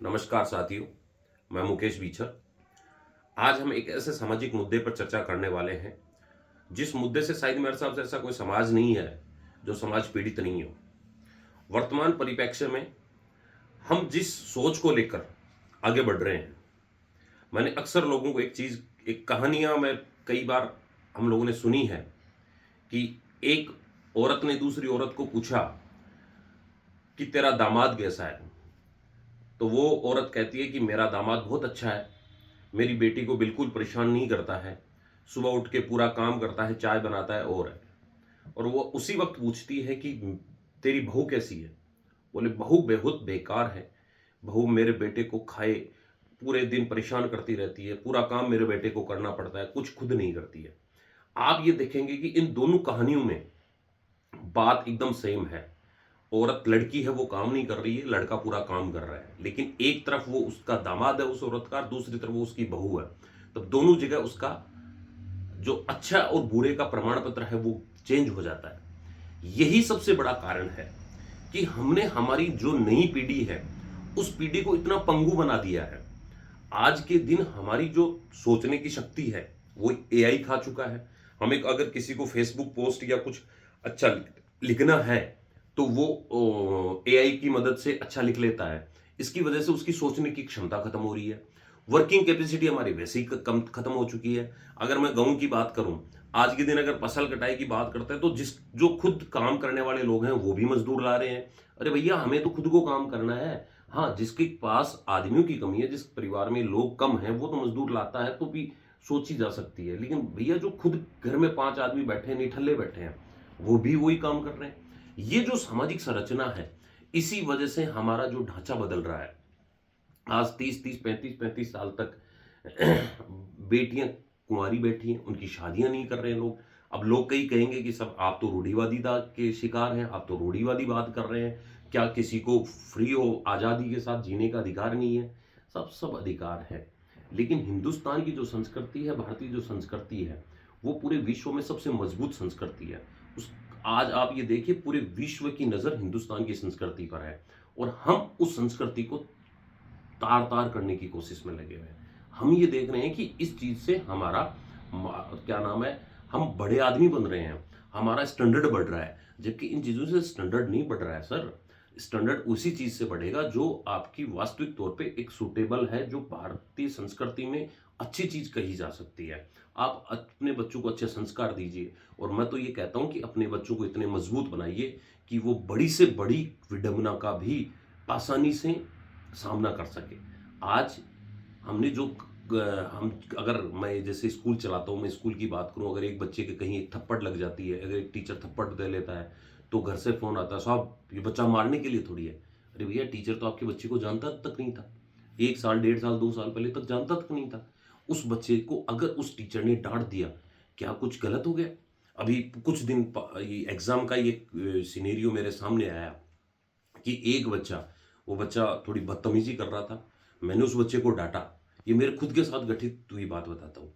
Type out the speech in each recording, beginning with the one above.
नमस्कार साथियों, मैं मुकेश बीछर। आज हम एक ऐसे सामाजिक मुद्दे पर चर्चा करने वाले हैं, जिस मुद्दे से शायद मेरे हिसाब से ऐसा कोई समाज नहीं है, जो समाज पीड़ित नहीं हो। वर्तमान परिप्रेक्ष्य में हम जिस सोच को लेकर आगे बढ़ रहे हैं, मैंने अक्सर लोगों को एक कहानियाँ में कई बार हम लोगों ने सुनी है कि एक औरत ने दूसरी औरत को पूछा कि तेरा दामाद कैसा है? तो वो औरत कहती है कि मेरा दामाद बहुत अच्छा है, मेरी बेटी को बिल्कुल परेशान नहीं करता है, सुबह उठ के पूरा काम करता है, चाय बनाता है और है। और वो उसी वक्त पूछती है कि तेरी बहू कैसी है? बोले बहू बहुत बेकार है, बहू मेरे बेटे को खाए पूरे दिन परेशान करती रहती है, पूरा काम मेरे बेटे को करना पड़ता है, कुछ खुद नहीं करती है। आप ये देखेंगे कि इन दोनों कहानियों में बात एकदम सेम है। औरत लड़की है, वो काम नहीं कर रही है, लड़का पूरा काम कर रहा है, लेकिन एक तरफ वो उसका दामाद है उस औरत का, दूसरी तरफ वो उसकी बहू है। तो दोनों जगह उसका जो अच्छा और बुरे का प्रमाण पत्र है वो चेंज हो जाता है। यही सबसे बड़ा कारण है कि हमने हमारी जो नई पीढ़ी है उस पीढ़ी को इतना पंगु बना दिया है। आज के दिन हमारी जो सोचने की शक्ति है वो एआई खा चुका है। हमें अगर किसी को फेसबुक पोस्ट या कुछ अच्छा लिखना है तो वो एआई की मदद से अच्छा लिख लेता है। इसकी वजह से उसकी सोचने की क्षमता खत्म हो रही है। वर्किंग कैपेसिटी हमारी वैसे ही कम खत्म हो चुकी है। अगर मैं गाँव की बात करूं, आज के दिन अगर फसल कटाई की बात करते हैं तो जो खुद काम करने वाले लोग हैं वो भी मजदूर ला रहे हैं। अरे भैया, हमें तो खुद को काम करना है। हाँ, जिसके पास आदमियों की कमी है, जिस परिवार में लोग कम हैं, वो तो मजदूर लाता है तो भी सोची जा सकती है। लेकिन भैया, जो खुद घर में 5 आदमी बैठे हैं, निठल्ले बैठे हैं, वो भी वही काम कर रहे हैं। ये जो सामाजिक संरचना है, इसी वजह से हमारा जो ढांचा बदल रहा है। आज 30-30, 35-35 साल तक बेटियां कुंवारी बैठी हैं, उनकी शादियां नहीं कर रहे हैं लोग। अब लोग कई कहेंगे कि सब आप तो रूढ़िवादिता के शिकार हैं, आप तो रूढ़िवादी बात कर रहे हैं। क्या किसी को फ्री हो आज़ादी के साथ जीने का अधिकार नहीं है? सब अधिकार है। लेकिन हिंदुस्तान की जो संस्कृति है, भारतीय जो संस्कृति है, वो पूरे विश्व में सबसे मजबूत संस्कृति है। उस आज आप ये देखिए, पूरे विश्व की नज़र हिंदुस्तान की संस्कृति पर है और हम उस संस्कृति को तार तार करने की कोशिश में लगे हुए हैं। हम ये देख रहे हैं कि इस चीज से हमारा क्या नाम है, हम बड़े आदमी बन रहे हैं, हमारा स्टैंडर्ड बढ़ रहा है। जबकि इन चीजों से स्टैंडर्ड नहीं बढ़ रहा है सर। स्टैंडर्ड उसी चीज से बढ़ेगा जो आपकी वास्तविक तौर पे एक सुटेबल है, जो भारतीय संस्कृति में अच्छी चीज कही जा सकती है। आप अपने बच्चों को अच्छे संस्कार दीजिए और मैं तो ये कहता हूं कि अपने बच्चों को इतने मजबूत बनाइए कि वो बड़ी से बड़ी विडंबना का भी आसानी से सामना कर सके। आज हमने जो हम अगर मैं जैसे स्कूल चलाता हूँ, मैं स्कूल की बात करूँ, अगर एक बच्चे के कहीं एक थप्पड़ लग जाती है, अगर एक टीचर थप्पड़ दे लेता है तो घर से फोन आता है, साहब ये बच्चा मारने के लिए थोड़ी है। अरे भैया, टीचर तो आपके बच्चे को जानता तक नहीं था। 1 साल, 1.5 साल, 2 साल पहले तक जानता तक नहीं था। उस बच्चे को अगर उस टीचर ने डांट दिया, क्या कुछ गलत हो गया? अभी कुछ दिन एग्जाम का ये सिनेरियो मेरे सामने आया कि एक बच्चा, वो बच्चा थोड़ी बदतमीजी कर रहा था। मैंने उस बच्चे को डांटा। ये मेरे खुद के साथ घटित हुई बात बताता हूँ।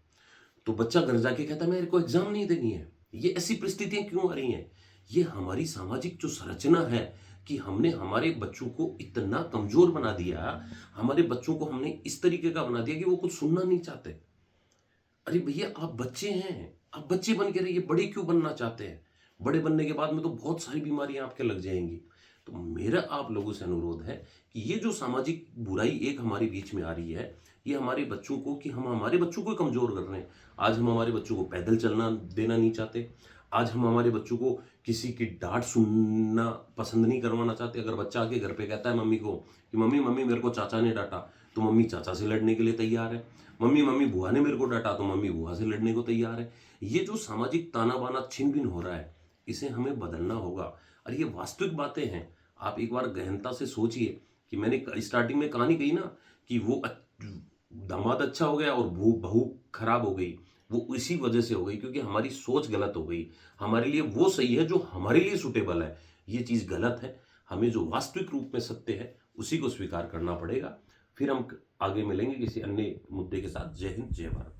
तो बच्चा घर जाके कहता मेरे को एग्जाम नहीं देनी है। ये ऐसी परिस्थितियां क्यों आ रही हैं? ये हमारी सामाजिक जो संरचना है कि हमने हमारे बच्चों को इतना कमजोर बना दिया, हमारे बच्चों को हमने इस तरीके का बना दिया कि वो कुछ सुनना नहीं चाहते। अरे भैया, आप बच्चे हैं, आप बच्चे बन के रहिए, बड़े क्यों बनना चाहते हैं? बड़े बनने के बाद में तो बहुत सारी बीमारियां आपके लग जाएंगी। तो मेरा आप लोगों से अनुरोध है कि ये जो सामाजिक बुराई एक हमारे बीच में आ रही है, ये हमारे बच्चों को, कि हम हमारे बच्चों को ही कमजोर कर रहे हैं। आज हम हमारे बच्चों को पैदल चलना देना नहीं चाहते। आज हम हमारे बच्चों को किसी की डांट सुनना पसंद नहीं करवाना चाहते। अगर बच्चा आके घर पे कहता है मम्मी को कि मम्मी मम्मी मेरे को चाचा ने डांटा, तो मम्मी चाचा से लड़ने के लिए तैयार है। मम्मी मम्मी बुआ ने मेरे को डांटा, तो मम्मी बुआ से लड़ने को तैयार है। ये जो सामाजिक ताना बाना छिन भिन हो रहा है, इसे हमें बदलना होगा। और ये वास्तविक बातें हैं। आप एक बार गहनता से सोचिए कि मैंने स्टार्टिंग में कहानी कही ना कि वो दामाद अच्छा हो गया और बहू खराब हो गई। वो इसी वजह से हो गई क्योंकि हमारी सोच गलत हो गई। हमारे लिए वो सही है जो हमारे लिए सुटेबल है, ये चीज गलत है। हमें जो वास्तविक रूप में सत्य है उसी को स्वीकार करना पड़ेगा। फिर हम आगे मिलेंगे किसी अन्य मुद्दे के साथ। जय हिंद, जय भारत।